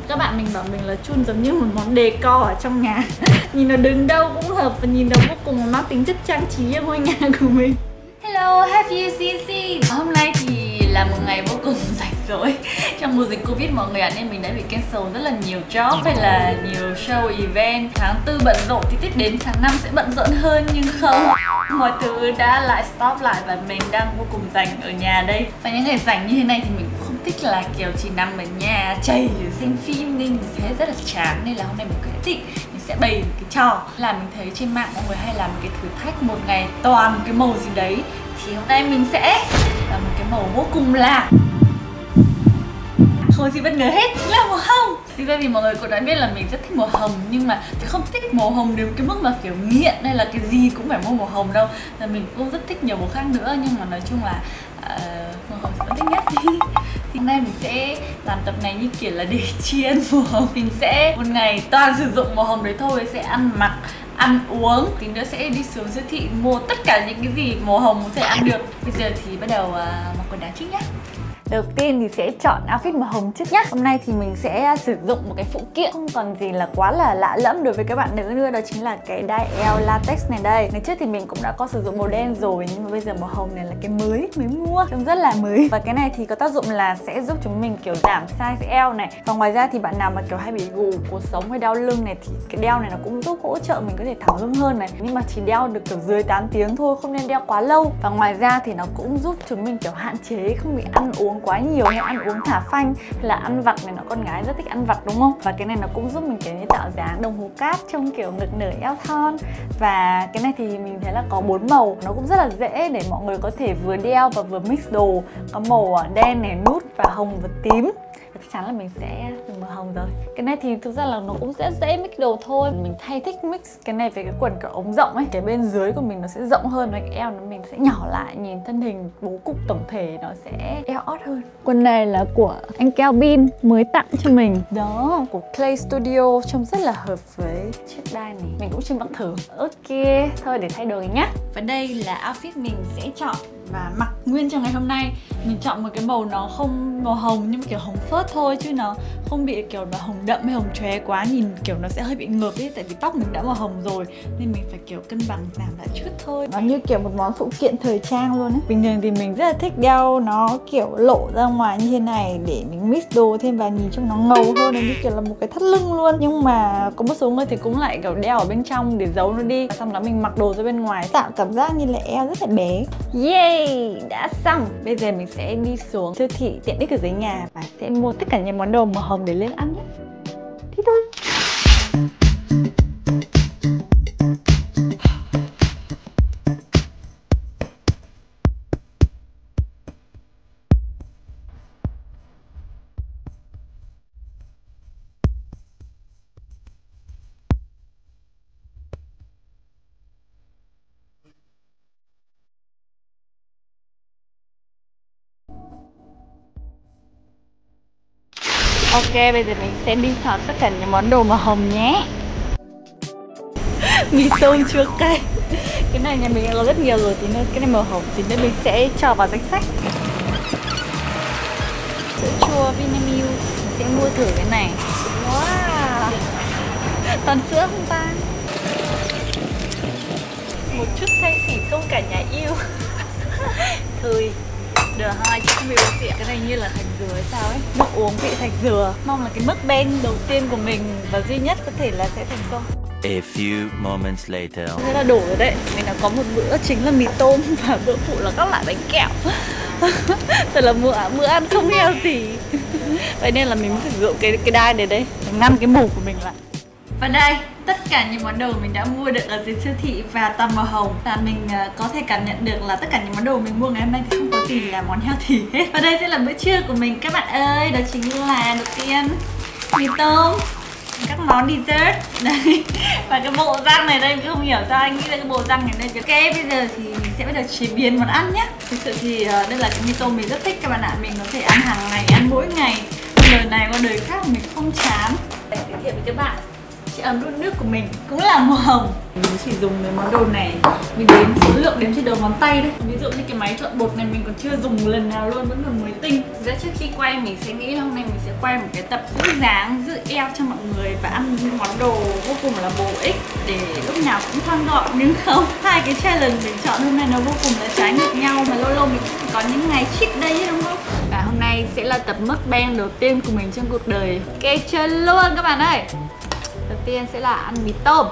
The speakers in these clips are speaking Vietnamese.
Các bạn mình bảo mình là chun giống như một món decor ở trong nhà. Nhìn nó đứng đâu cũng hợp và nhìn nó vô cùng mang tính chất trang trí ở ngôi nhà của mình. Hello, have you seen? Hôm nay thì là một ngày vô cùng rảnh rỗi. Trong mùa dịch Covid mọi người ạ, nên mình đã bị cancel rất là nhiều job hay là nhiều show event. Tháng 4 bận rộn thì Tết đến tháng 5 sẽ bận rộn hơn, nhưng không, mọi thứ đã lại stop lại và mình đang vô cùng rảnh ở nhà đây. Và những ngày rảnh như thế này thì mình cũng không thích là kiểu chỉ nằm ở nhà chảy xem phim, nên mình thấy rất là chán. Nên là hôm nay mình quyết định mình sẽ bày một cái trò là mình thấy trên mạng mọi người hay làm một cái thử thách một ngày toàn một cái màu gì đấy. Thì hôm nay mình sẽ làm một cái màu vô cùng lạ, không gì bất ngờ hết, là màu hồng. Thực ra thì mọi người cũng đã biết là mình rất thích màu hồng, nhưng mà mình không thích màu hồng đến cái mức mà kiểu nghiện hay là cái gì cũng phải mua màu hồng đâu. Là mình cũng rất thích nhiều màu khác nữa, nhưng mà nói chung là màu hồng vẫn thích nhất. Thì hôm nay mình sẽ làm tập này như kiểu là để tri ân màu hồng. Mình sẽ một ngày toàn sử dụng màu hồng đấy thôi, sẽ ăn mặc, ăn uống, tí nữa sẽ đi xuống siêu thị mua tất cả những cái gì màu hồng có thể ăn được. Bây giờ thì bắt đầu mặc quần áo trước nhé. Đầu tiên thì sẽ chọn outfit màu hồng trước nhá. Hôm nay thì mình sẽ sử dụng một cái phụ kiện không còn gì là quá là lạ lẫm đối với các bạn nữ nữa, đó chính là cái đai eo latex này đây. Ngày trước thì mình cũng đã có sử dụng màu đen rồi, nhưng mà bây giờ màu hồng này là cái mới mua, trông rất là mới. Và cái này thì có tác dụng là sẽ giúp chúng mình kiểu giảm size eo này. Và ngoài ra thì bạn nào mà kiểu hay bị gù cột sống hay đau lưng này thì cái đeo này nó cũng giúp hỗ trợ mình có thể thẳng lưng hơn này. Nhưng mà chỉ đeo được kiểu dưới 8 tiếng thôi, không nên đeo quá lâu. Và ngoài ra thì nó cũng giúp chúng mình kiểu hạn chế không bị ăn uống quá nhiều, hay ăn uống thả phanh hay là ăn vặt này, nó con gái rất thích ăn vặt đúng không? Và cái này nó cũng giúp mình kiểu như tạo dáng đồng hồ cát trông kiểu ngực nở eo thon. Và cái này thì mình thấy là có 4 màu, nó cũng rất là dễ để mọi người có thể vừa đeo và vừa mix đồ. Có màu đen này, nút và hồng và tím. Và chắc chắn là mình sẽ dùng màu hồng rồi. Cái này thì thực ra là nó cũng dễ mix đồ thôi. Mình hay thích mix cái này với cái quần kiểu ống rộng ấy. Cái bên dưới của mình nó sẽ rộng hơn và cái eo nó mình sẽ nhỏ lại. Nhìn thân hình bố cục tổng thể nó sẽ eo ót hơn. Quần này là của anh Calvin mới tặng cho mình. Đó, của Clay Studio, trông rất là hợp với chiếc đai này. Mình cũng chưa mặc thử. Ok, thôi để thay đồ nhá. Và đây là outfit mình sẽ chọn và mặc nguyên trong ngày hôm nay. Mình chọn một cái màu nó không màu hồng nhưng mà kiểu hồng phớt thôi, chứ nó không bị kiểu là hồng đậm hay hồng chóe quá, nhìn kiểu nó sẽ hơi bị ngợp ấy, tại vì tóc mình đã màu hồng rồi nên mình phải kiểu cân bằng giảm lại chút thôi. Nó như kiểu một món phụ kiện thời trang luôn ấy. Bình thường thì mình rất là thích đeo nó kiểu lộ ra ngoài như thế này để mình mix đồ thêm và nhìn trông nó ngầu hơn, như kiểu là một cái thắt lưng luôn. Nhưng mà có một số người thì cũng lại kiểu đeo ở bên trong để giấu nó đi, xong đó mình mặc đồ ra bên ngoài tạo cảm giác như là eo rất là bé. Yay, đã xong. Bây giờ mình sẽ đi xuống siêu thị tiện ích ở dưới nhà và sẽ mua tất cả những món đồ màu hồng để lên ăn nhé. Thế thôi. Ok, bây giờ mình sẽ đi chọn tất cả những món đồ màu hồng nhé. Mì tôm chua cay. Cái này nhà mình có rất nhiều rồi, tí nữa cái này màu hồng thì nên mình sẽ cho vào danh sách. Sữa chua Vinamilk, mình sẽ mua thử cái này. Wow, toàn sữa không ta? Một chút say xỉn không cả nhà yêu. Thôi được hai chứ không bị uống vị. Cái này như là thạch dừa hay sao ấy, nước uống vị thạch dừa. Mong là cái mukbang đầu tiên của mình và duy nhất có thể là sẽ thành công. A few moments later. Thế là đủ rồi đấy. Mình đã có một bữa chính là mì tôm và bữa phụ là các loại bánh kẹo. Thật là bữa ăn không healthy. Vậy nên là mình mới sử dụng cái đai này đây để ngăn cái mồm của mình lại. Và đây, tất cả những món đồ mình đã mua được ở dưới siêu thị và toàn màu hồng. Và mình có thể cảm nhận được là tất cả những món đồ mình mua ngày hôm nay thì không có gì là món healthy hết. Và đây sẽ là bữa trưa của mình các bạn ơi. Đó chính là đầu tiên mì tôm, các món dessert đây, và cái bộ rang này đây. Mình không hiểu sao anh nghĩ ra cái bộ rang này đây. Ok, bây giờ thì mình sẽ bắt đầu chế biến món ăn nhé. Thực sự thì đây là cái mì tôm mình rất thích các bạn ạ. Mình có thể ăn hàng ngày, ăn mỗi ngày. Đời này qua đời khác mình không chán. Để giới thiệu với các bạn, chiếc ấm đun nước của mình cũng là màu hồng. Mình chỉ dùng cái món đồ này, mình đếm số lượng đếm trên đầu ngón tay đấy. Ví dụ như cái máy trộn bột này mình còn chưa dùng lần nào luôn, vẫn còn mới tinh. Thực ra trước khi quay mình sẽ nghĩ là hôm nay mình sẽ quay một cái tập giữ dáng, giữ eo cho mọi người và ăn món đồ vô cùng là bổ ích để lúc nào cũng thon gọn, nhưng không. Hai cái challenge mình chọn hôm nay nó vô cùng là trái ngược nhau, mà lâu lâu mình cũng có những ngày cheat day đúng không? Và hôm nay sẽ là tập mukbang đầu tiên của mình trong cuộc đời. Ok chơi luôn các bạn ơi. Đầu tiên sẽ là ăn mì tôm.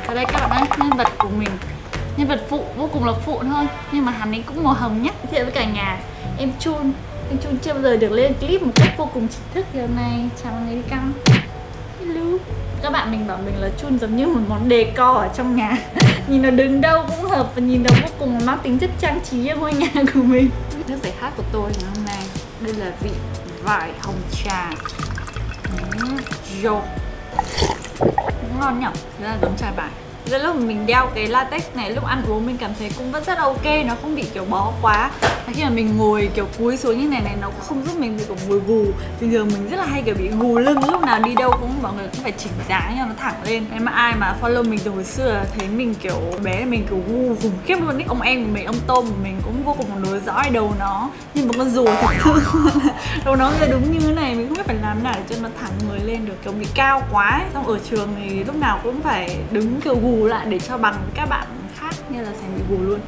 Ở đây các bạn ơi, nhân vật của mình, nhân vật phụ, vô cùng là phụ thôi, nhưng mà hắn ấy cũng màu hồng nhé. Giới thiệu với cả nhà, em Chun chưa bao giờ được lên clip một cách vô cùng chính thức. Thì hôm nay chào mọi người đi căng. Hello. Các bạn mình bảo mình là Chun giống như một món decor ở trong nhà. Nhìn nó đứng đâu cũng hợp và nhìn nó vô cùng mang tính chất trang trí ở ngôi nhà của mình. Nước giải khát của tôi ngày hôm nay, đây là vị vải hồng trà. Vô ngon nhỉ, rất là giống trà vải. Rất lúc mình đeo cái latex này, lúc ăn uống mình cảm thấy cũng vẫn rất ok, nó không bị kiểu bó quá. Và khi mà mình ngồi kiểu cúi xuống như này nó cũng không giúp mình bị kiểu ngồi gù. Bình thường mình rất là hay kiểu bị gù lưng, lúc nào đi đâu cũng mọi người cũng phải chỉnh dáng cho nó thẳng lên. Nếu mà ai mà follow mình từ hồi xưa thấy mình kiểu bé mình kiểu gù khủng khiếp luôn ý. Ông em của mình, ông Tôm của mình cũng vô cùng nối dõi đầu nó, nhưng mà con rùa thật sự đầu nó là đúng như thế này, mình không biết phải làm nào để cho nó thẳng người lên được, kiểu bị cao quá ấy. Xong ở trường thì lúc nào cũng phải đứng kiểu gù lại để cho bằng các bạn khác, như là thành bị gù luôn.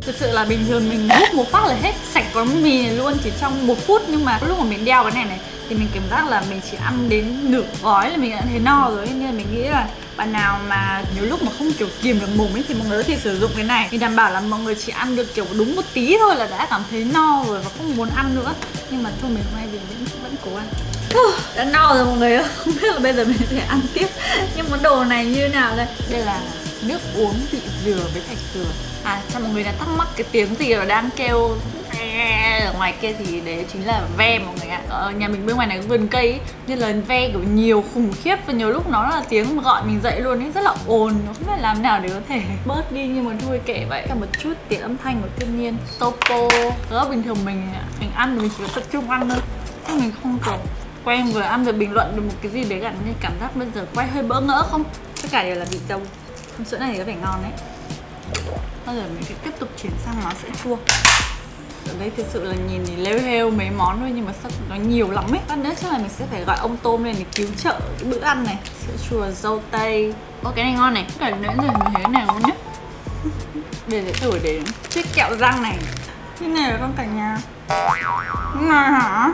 Thực sự là bình thường mình hút một phát là hết sạch quán mì này luôn chỉ trong 1 phút, nhưng mà lúc mà mình đeo cái này thì mình cảm giác là mình chỉ ăn đến nửa gói là mình đã thấy no rồi. Nên là mình nghĩ là bạn nào mà nhiều lúc mà không kiểu kìm được mồm ấy thì mọi người có thể sử dụng cái này, thì đảm bảo là mọi người chỉ ăn được kiểu đúng một tí thôi là đã cảm thấy no rồi và không muốn ăn nữa. Nhưng mà thôi mình hôm nay thì vẫn cố ăn. Đã no rồi mọi người ơi, không biết là bây giờ mình sẽ ăn tiếp. Nhưng món đồ này như thế nào đây? Đây là nước uống vị dừa với thạch dừa. Cho mọi người đã thắc mắc cái tiếng gì mà đang kêu ở ngoài kia thì đấy chính là ve mọi người ạ. Ở nhà mình bên ngoài này có vườn cây ấy, nên là ve kiểu nhiều khủng khiếp và nhiều lúc nó là tiếng mà gọi mình dậy luôn ấy, rất là ồn, nó không biết làm nào để có thể bớt đi, nhưng mà thôi kệ vậy. Cả một chút tiếng âm thanh của thiên nhiên. Topo, đó bình thường mình ăn thì mình chỉ có tập trung ăn thôi, chứ mình không kiểu quen vừa ăn vừa bình luận được một cái gì đấy cả, nên cảm giác bây giờ quay hơi bỡ ngỡ không? Tất cả đều là vị dâu. Sữa này thì có vẻ ngon đấy. Bây giờ mình sẽ tiếp tục chuyển sang món sữa chua. Ở đây thực sự là nhìn thì lêu hêu mấy món thôi nhưng mà sắc nó nhiều lắm ấy. Lát nữa chắc là mình sẽ phải gọi ông Tôm lên để cứu trợ cái bữa ăn này. Sữa chua dâu tây. Ô cái này ngon này. Cả nãy giờ mình thấy cái này ngon nhất. Để sẽ thử để chiếc kẹo răng này. Cái này là con cả nhà. Ngon hả?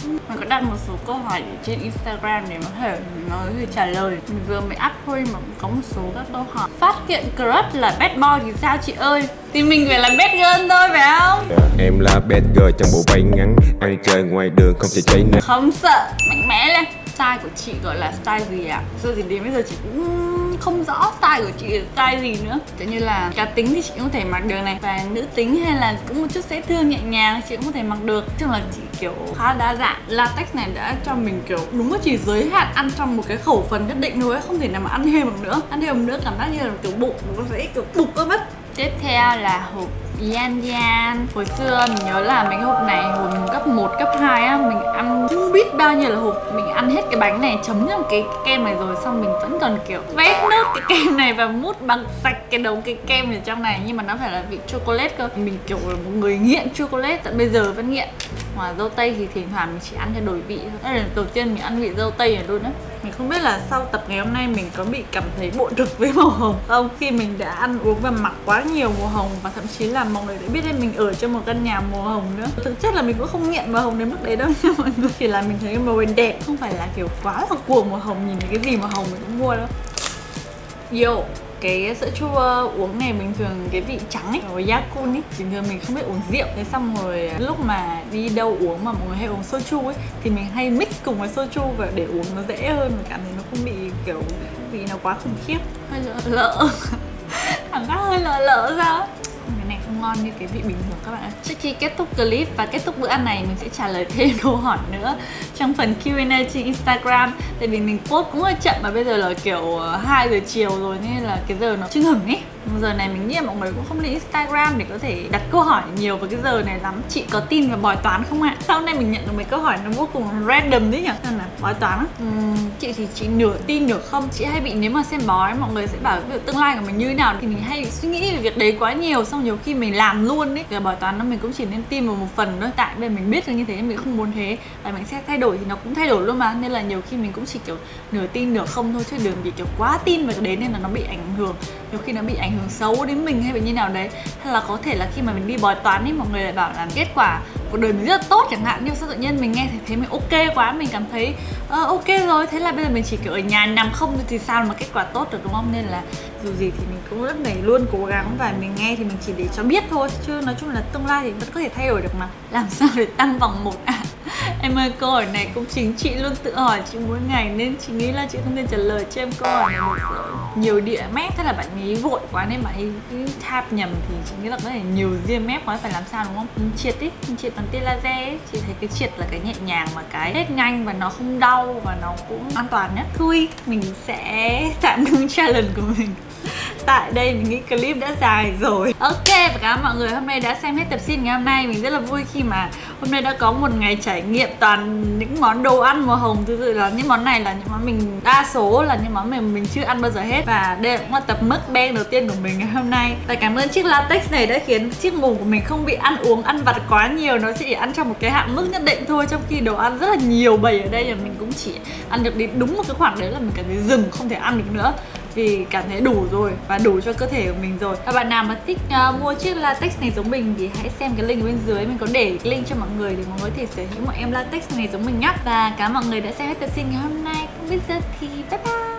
Mình có đặt một số câu hỏi trên Instagram để có thể trả lời. Mình vừa mới up thôi mà cũng có một số các câu hỏi. Phát hiện crush là bad boy thì sao chị ơi? Thì mình phải là bad girl thôi phải không? Em là bad girl trong bộ váy ngắn, ăn chơi ngoài đường không thể cháy nè. Không sợ, mạnh mẽ lên. Style của chị gọi là style gì ạ? Giờ thì đến bây giờ chị cũng không rõ style của chị là style gì nữa. Kiểu như là cá tính thì chị cũng có thể mặc được này, và nữ tính hay là cũng một chút dễ thương nhẹ nhàng chị cũng có thể mặc được. Chung là chị kiểu khá đa dạng. Latex này đã cho mình kiểu đúng là chỉ giới hạn ăn trong một cái khẩu phần nhất định thôi, không thể nào mà ăn thêm được nữa. Ăn thêm nữa cảm giác như là kiểu bụng nó sẽ kiểu bục cơ mất. Tiếp theo là hộp Yan Yan. Hồi xưa mình nhớ là mấy cái hộp này hồi mình cấp 1, cấp 2 á, mình ăn không biết bao nhiêu là hộp. Mình ăn hết cái bánh này chấm trong cái kem này rồi, xong mình vẫn còn kiểu vét nước cái kem này và mút bằng sạch cái đống cái kem ở trong này. Nhưng mà nó phải là vị chocolate cơ. Mình kiểu là một người nghiện chocolate, tận bây giờ vẫn nghiện. Ngoài dâu tây thì thỉnh thoảng mình chỉ ăn theo đổi vị thôi. Đây là lần đầu tiên mình ăn vị dâu tây này luôn á. Mình không biết là sau tập ngày hôm nay mình có bị cảm thấy bội thực với màu hồng không, khi mình đã ăn uống và mặc quá nhiều màu hồng, và thậm chí là mọi người đã biết đến mình ở trong một căn nhà màu hồng nữa. Thực chất là mình cũng không nghiện màu hồng đến mức đấy đâu nha mọi người, chỉ là mình thấy cái màu này đẹp, không phải là kiểu quá là cuồng màu hồng, nhìn thấy cái gì màu hồng mình cũng mua đâu. Yo, cái sữa chua uống này bình thường cái vị trắng ấy, rồi Yakult ấy, bình thường mình không biết uống rượu. Thế xong rồi lúc mà đi đâu uống mà mọi người hay uống soju ấy thì mình hay mix cùng với soju và để uống nó dễ hơn, và cảm thấy nó không bị kiểu vị nó quá khủng khiếp, hơi lợ cảm giác hơi lợ sao. Cái này không ngon như cái vị bình thường các bạn ạ. Trước khi kết thúc clip và kết thúc bữa ăn này, mình sẽ trả lời thêm câu hỏi nữa trong phần Q&A trên Instagram. Tại vì mình post cũng hơi chậm, mà bây giờ là kiểu 2 giờ chiều rồi nên là cái giờ nó chưng hửng ấy. Giờ này mình nghĩ là mọi người cũng không lên Instagram để có thể đặt câu hỏi nhiều vào cái giờ này lắm. Chị có tin vào bói toán không ạ? Sau này mình nhận được mấy câu hỏi nó vô cùng random đấy nhỉ? Nên là bói toán á. Chị thì chị nửa tin nửa không. Chị hay bị, nếu mà xem bói mọi người sẽ bảo cái tương lai của mình như thế nào thì mình hay bị suy nghĩ về việc đấy quá nhiều, xong nhiều khi mình làm luôn đấy. Cái bói toán nó mình cũng chỉ nên tin vào một phần thôi. Tại vì mình biết là như thế mình không muốn thế, và mình sẽ thay đổi thì nó cũng thay đổi luôn mà. Nên là nhiều khi mình cũng chỉ kiểu nửa tin nửa không thôi, chứ đừng bị kiểu quá tin vào cái đấy nên là nó bị ảnh hưởng. Nhiều khi nó bị ảnh hưởng xấu đến mình hay bị như nào đấy. Hay là có thể là khi mà mình đi bói toán ấy, mọi người lại bảo là kết quả cuộc đời mình rất là tốt chẳng hạn, nhưng sao tự nhiên mình nghe thấy mình ok quá, mình cảm thấy ok rồi, thế là bây giờ mình chỉ kiểu ở nhà nằm không thì sao mà kết quả tốt được, đúng không? Nên là dù gì thì mình cũng rất này luôn cố gắng, và mình nghe thì mình chỉ để cho biết thôi, chứ nói chung là tương lai thì vẫn có thể thay đổi được mà. Làm sao để tăng vòng 1 ạ? Em ơi, câu hỏi này cũng chính chị luôn tự hỏi chị mỗi ngày, nên chị nghĩ là chị không nên trả lời cho em câu hỏi này được rồi. Nhiều địa mép, thế là bạn ấy vội quá nên bạn ấy tap nhầm, thì chị nghĩ là có thể nhiều ria mép quá, phải làm sao đúng không? Triệt ý, triệt bằng tia laser ấy. Chị thấy cái triệt là cái nhẹ nhàng mà cái hết nhanh và nó không đau và nó cũng an toàn nhất. Thôi, mình sẽ tạm ngưng challenge của mình tại đây, mình nghĩ clip đã dài rồi. Ok, và cảm ơn mọi người hôm nay đã xem hết tập xin ngày hôm nay. Mình rất là vui khi mà hôm nay đã có một ngày trải nghiệm toàn những món đồ ăn màu hồng. Thực sự là những món này là những món mình đa số là những món mình chưa ăn bao giờ hết. Và đây cũng là tập mukbang đầu tiên của mình ngày hôm nay. Và cảm ơn chiếc latex này đã khiến chiếc mồm của mình không bị ăn uống ăn vặt quá nhiều. Nó chỉ ăn trong một cái hạn mức nhất định thôi, trong khi đồ ăn rất là nhiều bầy ở đây, và mình cũng chỉ ăn được đến đúng một cái khoảng đấy là mình cảm thấy dừng, không thể ăn được nữa, vì cảm thấy đủ rồi và đủ cho cơ thể của mình rồi. Và bạn nào mà thích mua chiếc latex này giống mình thì hãy xem cái link ở bên dưới, mình có để cái link cho mọi người để mọi người có thể sở hữu một em latex này giống mình nhé. Và cảm ơn mọi người đã xem hết tập xin ngày hôm nay. Còn bây giờ thì bye bye.